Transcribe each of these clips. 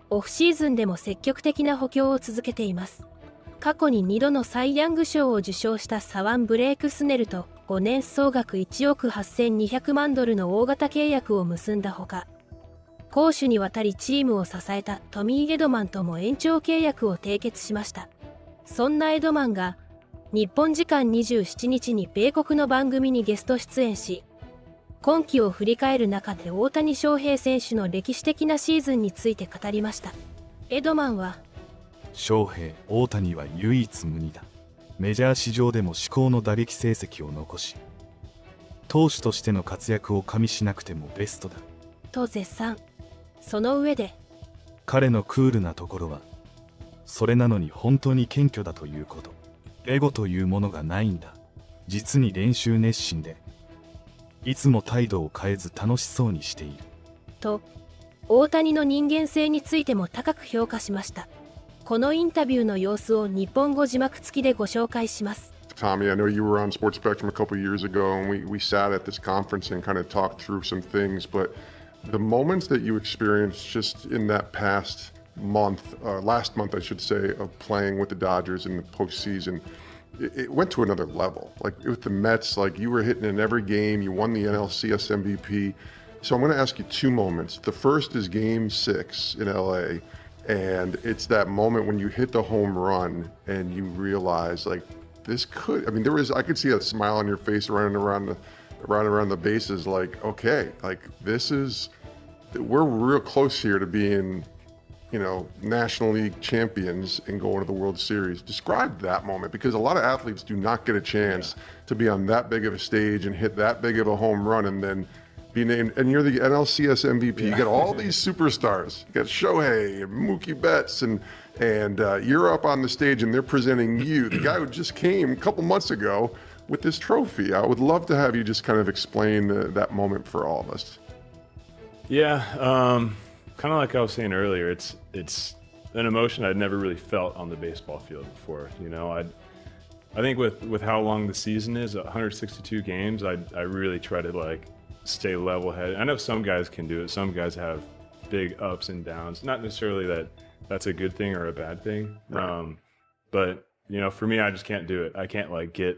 オフシーズンでも積極的な補強を続けています。過去に2度のサイ・ヤング賞を受賞した左腕ブレイクスネルと5年総額1億8200万ドルの大型契約を結んだほか、攻守にわたりチームを支えたトミー・エドマンとも延長契約を締結しました。そんなエドマンが日本時間27日に米国の番組にゲスト出演し、今季を振り返る中で大谷翔平選手の歴史的なシーズンについて語りました。エドマンは、翔平、大谷は唯一無二だ。メジャー史上でも至高の打撃成績を残し、投手としての活躍を加味しなくてもベストだと絶賛。その上で、彼のクールなところは、それなのに本当に謙虚だということ。エゴというものがないんだ。実に練習熱心で、いつも態度を変えず楽しそうにしている。と、大谷の人間性についても高く評価しました。このインタビューの様子を日本語字幕付きでご紹介します。Tommy, I know you were on Sports Spectrum a couple years ago, and we sat at this conference and kind of talked through some things, but the moments that you experienced just in that past last month, I should say, of playing with the Dodgers in the postseason, it went to another level. Like with the Mets, like you were hitting in every game, you won the NLCS MVP. So I'm going to ask you two moments. The first is Game 6 in LA, and it's that moment when you hit the home run and you realize like this could, I mean, I could see a smile on your face running around the bases like, okay, like we're real close here to being, National League champions and going to the World Series. Describe that moment, because a lot of athletes do not get a chance to be on that big of a stage and hit that big of a home run and then be named, and you're the NLCS MVP. You got all these superstars. You got Shohei and Mookie Betts, and you're up on the stage and they're presenting you, the guy who just came a couple months ago with this trophy. I would love to have you just kind of explain that moment for all of us. Yeah, kind of like I was saying earlier, it's an emotion I'd never really felt on the baseball field before. I think with how long the season is, 162 games, I really try to stay level-headed. I know some guys can do it. Some guys have big ups and downs. Not necessarily that that's a good thing or a bad thing. Right. But for me, I just can't do it. I can't get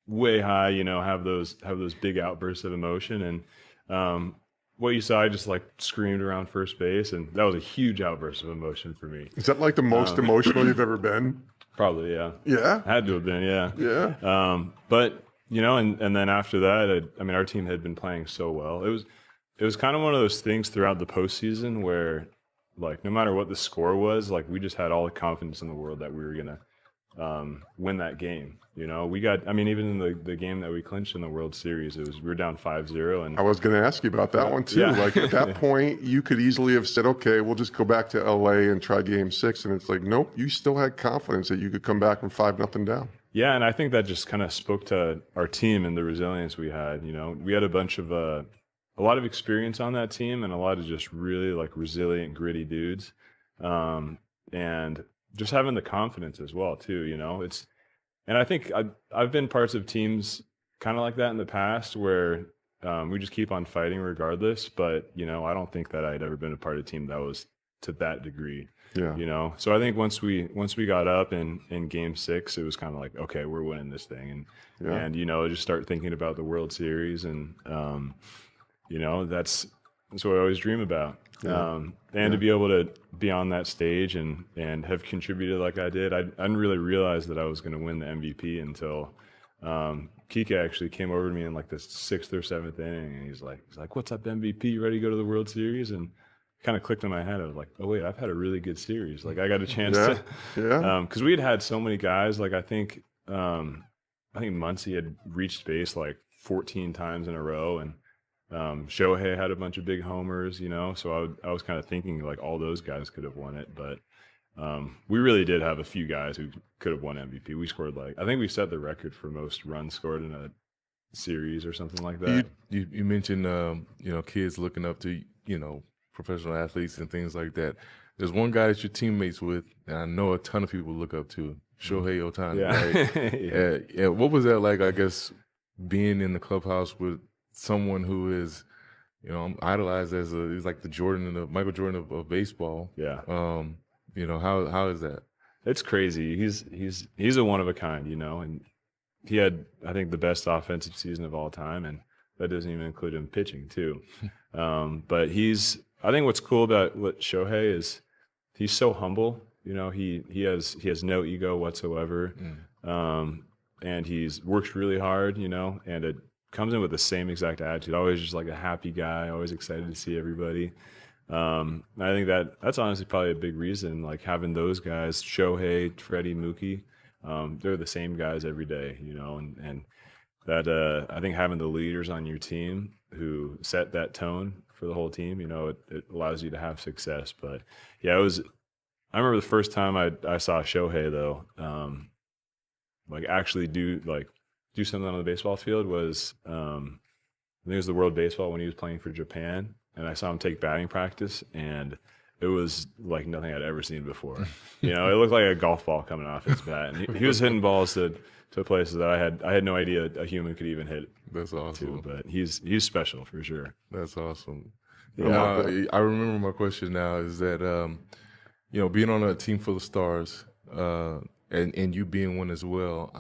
way high. Have those big outbursts of emotion. And what you saw, I just screamed around first base, and that was a huge outburst of emotion for me. Is that the most emotional you've ever been? Probably, yeah. Yeah? Had to have been, yeah. Yeah. But and then after that, our team had been playing so well. It was kind of one of those things throughout the postseason where, no matter what the score was, we just had all the confidence in the world that we were gonna win that game. We got, even in the game that we clinched in the World Series, we were down 5-0. And I was going to ask you about that one too. Yeah. At that point, you could easily have said, okay, we'll just go back to LA and try Game 6. And it's nope, you still had confidence that you could come back from 5-0 down. Yeah, and I think that just kind of spoke to our team and the resilience we had. We had a lot of experience on that team and a lot of just really resilient, gritty dudes. And just having the confidence as well too, and I think I've been parts of teams kind of like that in the past where we just keep on fighting regardless. But, I don't think that I'd ever been a part of a team that was to that degree. Yeah. So I think once we got up in Game 6, it was kind of okay, we're winning this thing. And just start thinking about the World Series. And, that's what I always dream about. Yeah. To be able to be on that stage and have contributed like I did, I didn't really realize that I was going to win the MVP until Kike actually came over to me in the 6th or 7th inning, and he's like, "What's up, MVP? You ready to go to the World Series?" And kind of clicked in my head. I was like, "Oh wait, I've had a really good series. I got a chance to." Yeah. Because we had so many guys. I think Muncy had reached base 14 times in a row, and Shohei had a bunch of big homers, so I was kind of thinking all those guys could have won it, but we really did have a few guys who could have won MVP. We scored I think we set the record for most runs scored in a series or something like that. You mentioned kids looking up to professional athletes and things like that. There's one guy that you're teammates with, and I know a ton of people look up to, Shohei Ohtani. Yeah. Right? Yeah. What was that like? I guess being in the clubhouse with someone who is I'm idolized as he's like the Michael Jordan of baseball. Yeah. How is that? It's crazy. He's a one of a kind, and he had, I think, the best offensive season of all time, and that doesn't even include him pitching too. But I think what's cool about what Shohei is, he's so humble. He has no ego whatsoever, and he's works really hard. And it comes in with the same exact attitude. Always just like a happy guy. Always excited to see everybody. I think that's honestly probably a big reason. Like having those guys, Shohei, Freddie, Mookie, they're the same guys every day. And that I think having the leaders on your team who set that tone for the whole team, it allows you to have success. But yeah, I remember the first time I saw Shohei though, like actually do something on the baseball field was, I think it was the World Baseball when he was playing for Japan, and I saw him take batting practice, and it was like nothing I'd ever seen before. It looked like a golf ball coming off his bat, and he was hitting balls to places that I had no idea a human could even hit. That's awesome. To, but he's special for sure. That's awesome. Yeah. I remember my question now is that being on a team full of stars, and you being one as well,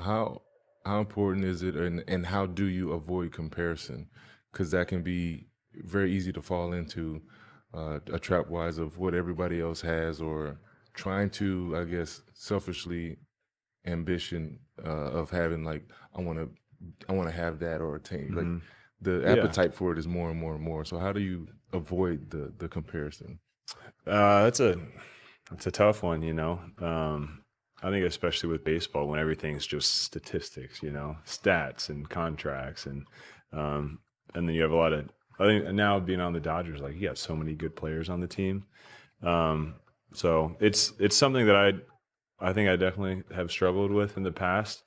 how important is it, and how do you avoid comparison? Because that can be very easy to fall into a trap wise of what everybody else has, or trying to, I guess, selfishly ambition of having like I want to have that or attain. Like the appetite for it is more and more and more. So how do you avoid the comparison? That's a tough one. I think especially with baseball when everything's just statistics, stats and contracts, and then you have a lot of. I think now being on the Dodgers, like you got so many good players on the team, so it's something that I think I definitely have struggled with in the past,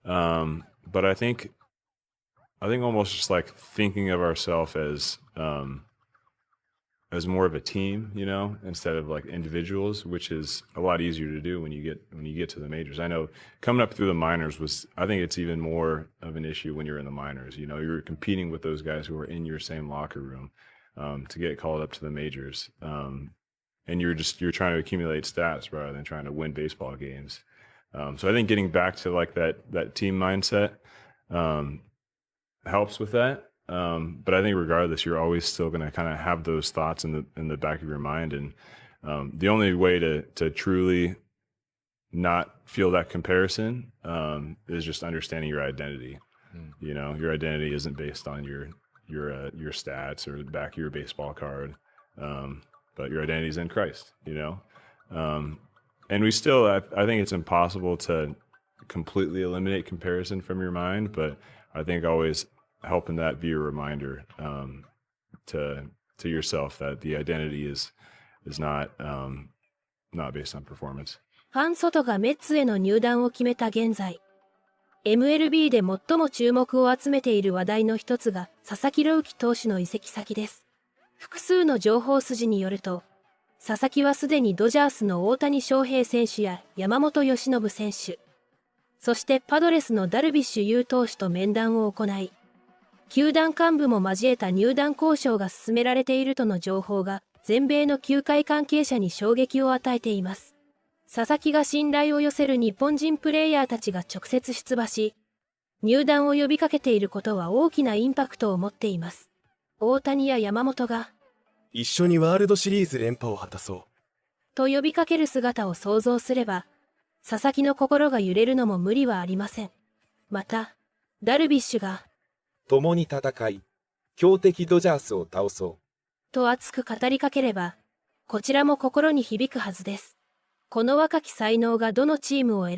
but I think almost just like thinking of ourselves as more of a team, instead of like individuals, which is a lot easier to do when you get to the majors. I know coming up through the minors I think it's even more of an issue when you're in the minors. You're competing with those guys who are in your same locker room to get called up to the majors, and you're trying to accumulate stats rather than trying to win baseball games. So I think getting back to like that team mindset helps with that. But I think regardless, you're always still going to kind of have those thoughts in the back of your mind. And the only way to truly not feel that comparison is just understanding your identity. Your identity isn't based on your stats or the back of your baseball card, but your identity is in Christ. And we still, I think it's impossible to completely eliminate comparison from your mind, but I think always helping that be a reminder to yourself that the identity is not based on performance. ファン・ソトがメッツへの入団を決めた現在、MLB で最も注目を集めている話題の一つが佐々木朗希投手の移籍先です。複数の情報筋によると、佐々木はすでにドジャースの大谷翔平選手や山本由伸選手、そしてパドレスのダルビッシュ有投手と面談を行い、球団幹部も交えた入団交渉が進められているとの情報が全米の球界関係者に衝撃を与えています。佐々木が信頼を寄せる日本人プレイヤーたちが直接出馬し、入団を呼びかけていることは大きなインパクトを持っています。大谷や山本が、一緒にワールドシリーズ連覇を果たそう。と呼びかける姿を想像すれば、佐々木の心が揺れるのも無理はありません。また、ダルビッシュが、共に戦い、強敵ドジャースを倒そう。と熱く語りかければ、こちらも心に響くはずです。この若き才能がどのチームを選び